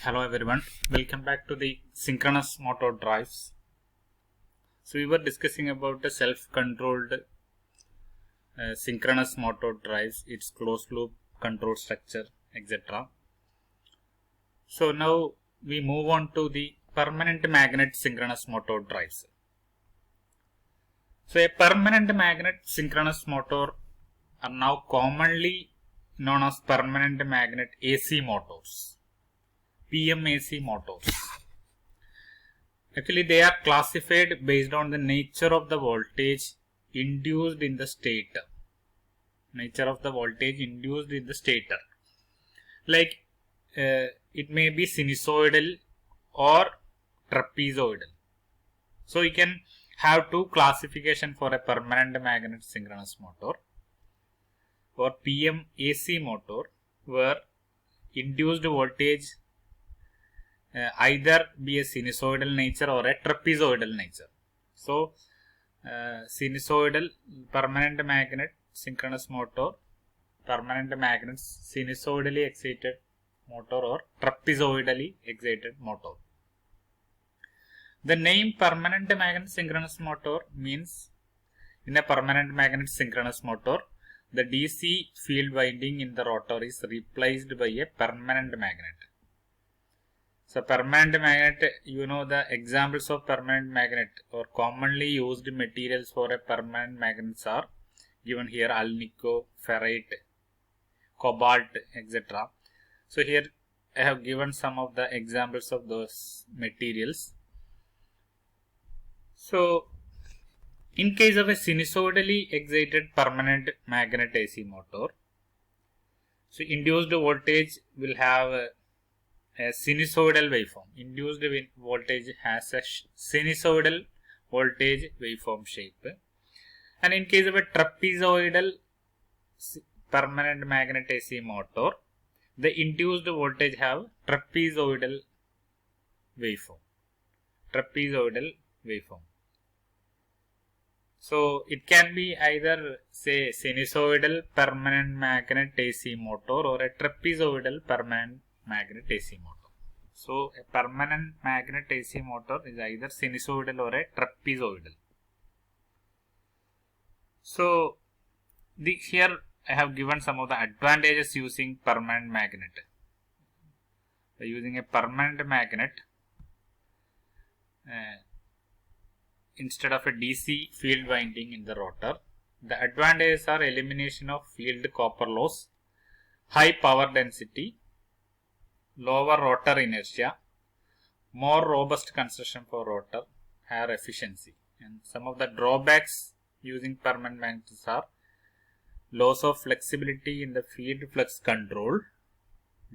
Hello everyone, welcome back to the synchronous motor drives. So we were discussing about the self-controlled synchronous motor drives, its closed loop control structure, etc. So now we move on to the permanent magnet synchronous motor drives. So a permanent magnet synchronous motor are now commonly known as permanent magnet AC motors, PMAC motors. Actually, they are classified based on the nature of the voltage induced in the stator. Nature of the voltage induced in the stator. Like it may be sinusoidal or trapezoidal. So you can have two classification for a permanent magnet synchronous motor or PMAC motor, where induced voltage either be a sinusoidal nature or a trapezoidal nature. So sinusoidal permanent magnet synchronous motor, permanent magnet sinusoidally excited motor or trapezoidally excited motor. The name permanent magnet synchronous motor means in a permanent magnet synchronous motor, the DC field winding in the rotor is replaced by a permanent magnet. So permanent magnet, you know the examples of permanent magnet or commonly used materials for a permanent magnets are given here: alnico, ferrite, cobalt, etc. So here I have given some of the examples of those materials. So in case of a sinusoidally excited permanent magnet AC motor, so induced voltage will have a sinusoidal waveform. Induced voltage has a sinusoidal voltage waveform shape. And in case of a trapezoidal permanent magnet AC motor, the induced voltage have trapezoidal waveform. Trapezoidal waveform. So it can be either say sinusoidal permanent magnet AC motor or a trapezoidal permanent magnet AC motor. So a permanent magnet AC motor is either sinusoidal or a trapezoidal. So here I have given some of the advantages using permanent magnet. By using a permanent magnet instead of a DC field winding in the rotor, the advantages are elimination of field copper loss, high power density, lower rotor inertia, more robust construction for rotor, higher efficiency. And some of the drawbacks using permanent magnets are loss of flexibility in the field flux control,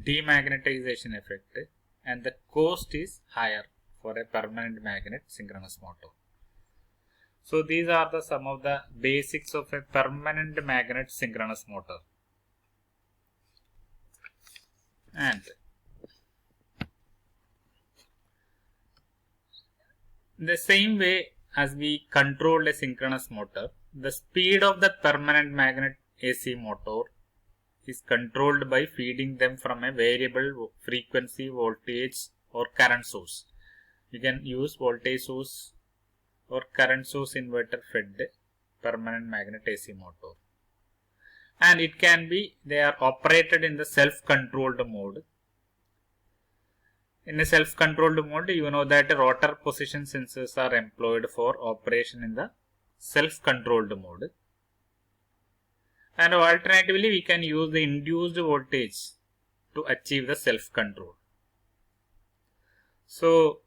demagnetization effect, and the cost is higher for a permanent magnet synchronous motor. So these are the some of the basics of a permanent magnet synchronous motor. And the same way as we control a synchronous motor, the speed of the permanent magnet AC motor is controlled by feeding them from a variable frequency voltage or current source. You can use voltage source or current source inverter fed permanent magnet AC motor. And it can be, they are operated in the self-controlled mode. In a self-controlled mode, you know that rotor position sensors are employed for operation in the self-controlled mode. And alternatively, we can use the induced voltage to achieve the self-control. So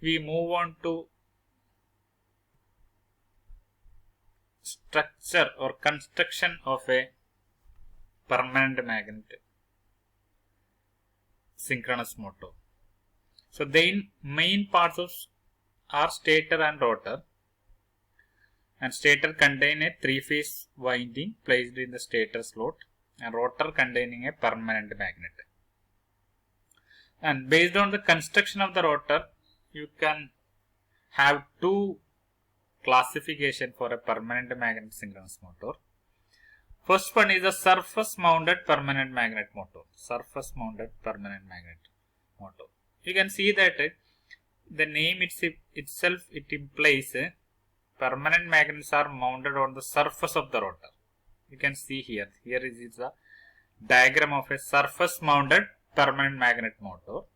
we move on to structure or construction of a permanent magnet synchronous motor. So the main parts of are stator and rotor. And stator contain a three-phase winding placed in the stator slot, and rotor containing a permanent magnet. And based on the construction of the rotor, you can have two classification for a permanent magnet synchronous motor. First one is a surface mounted permanent magnet motor. Surface mounted permanent magnet motor. You can see that the name itself it implies permanent magnets are mounted on the surface of the rotor. You can see here. Here is the diagram of a surface mounted permanent magnet motor.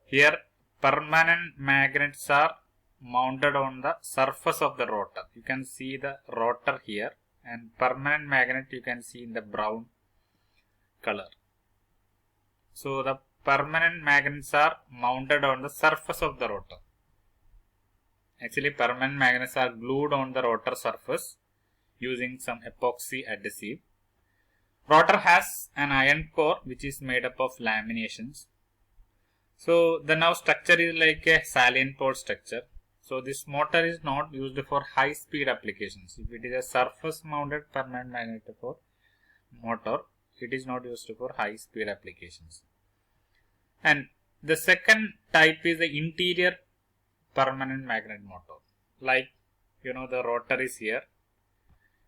Here permanent magnets are mounted on the surface of the rotor. You can see the rotor here, and permanent magnet you can see in the brown color. So the permanent magnets are mounted on the surface of the rotor. Actually, permanent magnets are glued on the rotor surface using some epoxy adhesive. Rotor has an iron core which is made up of laminations. So the now structure is like a salient pole structure. So this motor is not used for high speed applications. If it is a surface mounted permanent magnet motor, it is not used for high speed applications. And the second type is the interior permanent magnet motor. Like, the rotor is here.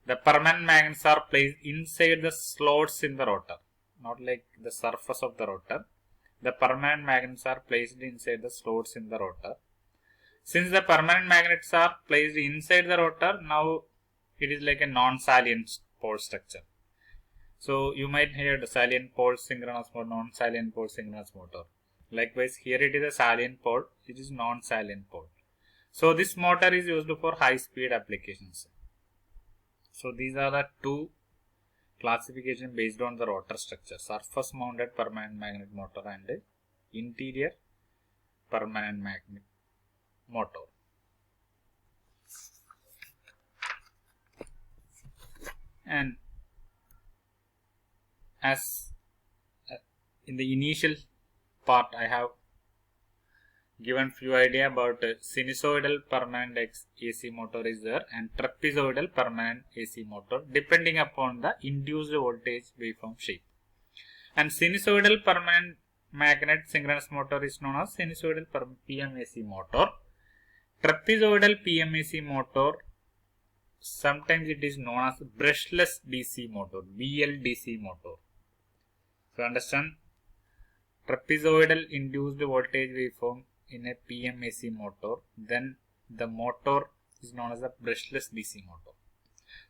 The permanent magnets are placed inside the slots in the rotor, not like the surface of the rotor. The permanent magnets are placed inside the slots in the rotor. Since the permanent magnets are placed inside the rotor, now it is like a non-salient pole structure. So you might hear the salient pole synchronous motor, non-salient pole synchronous motor. Likewise, here it is a salient pole, it is non-salient pole. So this motor is used for high-speed applications. So these are the two classifications based on the rotor structure: surface mounted permanent magnet motor and interior permanent magnet motor. And as in the initial part, I have given few idea about sinusoidal permanent AC motor is there and trapezoidal permanent AC motor depending upon the induced voltage waveform shape. And sinusoidal permanent magnet synchronous motor is known as sinusoidal PMAC motor. Trapezoidal PMAC motor, sometimes it is known as brushless DC motor, BLDC motor. So understand, trapezoidal induced voltage waveform in a PMAC motor, then the motor is known as a brushless DC motor.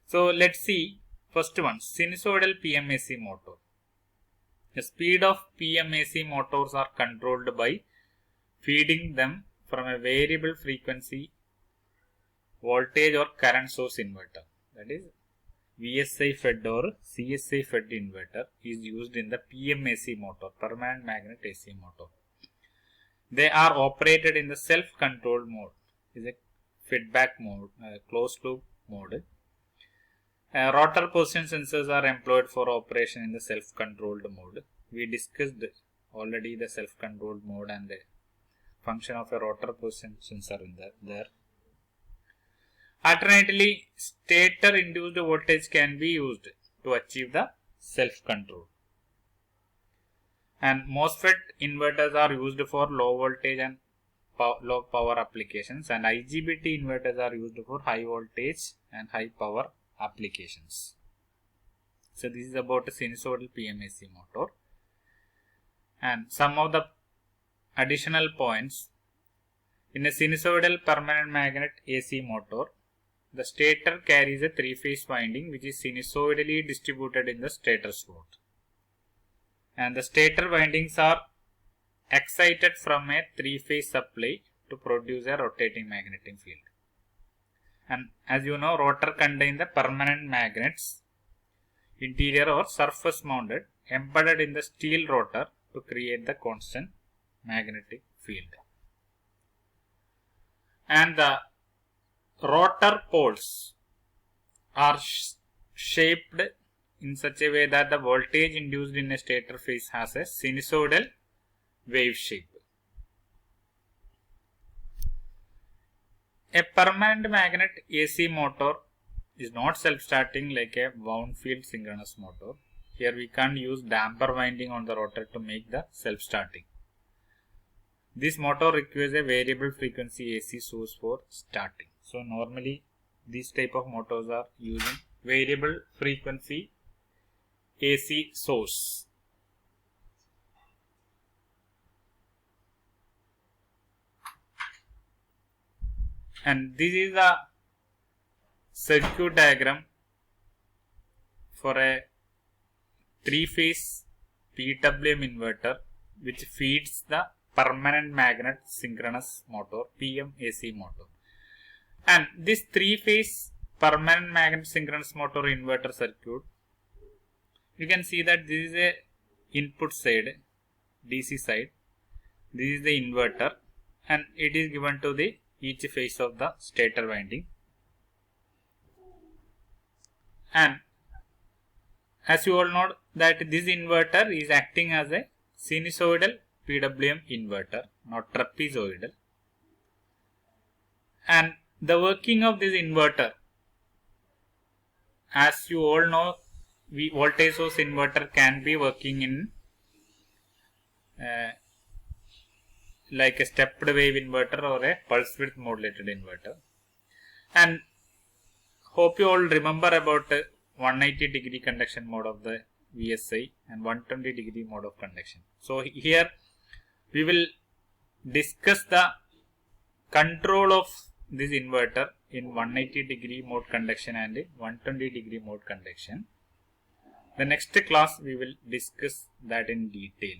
So let's see first one, sinusoidal PMAC motor. The speed of PMAC motors are controlled by feeding them from a variable frequency voltage or current source inverter. That is, VSI fed or CSI fed inverter is used in the PMAC motor, permanent magnet AC motor. They are operated in the self-controlled mode, is a feedback mode, closed loop mode. Rotor position sensors are employed for operation in the self-controlled mode. We discussed already the self-controlled mode and the function of a rotor position sensor in there. Alternatively, stator induced voltage can be used to achieve the self-control. And MOSFET inverters are used for low voltage and low power applications, and IGBT inverters are used for high voltage and high power applications. So this is about a sinusoidal PMAC motor. And some of the additional points: in a sinusoidal permanent magnet AC motor, the stator carries a three-phase winding which is sinusoidally distributed in the stator slot. And the stator windings are excited from a three-phase supply to produce a rotating magnetic field. And as you know, rotor contains the permanent magnets, interior or surface mounted, embedded in the steel rotor to create the constant magnetic field. And the rotor poles are shaped in such a way that the voltage induced in a stator phase has a sinusoidal wave shape. A permanent magnet AC motor is not self-starting like a wound field synchronous motor. Here we can't use damper winding on the rotor to make the self-starting. This motor requires a variable frequency AC source for starting. So normally these type of motors are using variable frequency AC source. And this is the circuit diagram for a 3-phase PWM inverter which feeds the permanent magnet synchronous motor PMAC motor. And this 3-phase permanent magnet synchronous motor inverter circuit, you can see that this is a input side, DC side. This is the inverter, and it is given to the each phase of the stator winding. And as you all know that this inverter is acting as a sinusoidal PWM inverter, not trapezoidal. And the working of this inverter, as you all know, voltage source inverter can be working in like a stepped wave inverter or a pulse width modulated inverter. And hope you all remember about 180 degree conduction mode of the VSI and 120 degree mode of conduction. So here we will discuss the control of this inverter in 180 degree mode conduction and 120 degree mode conduction. The next class we will discuss that in detail.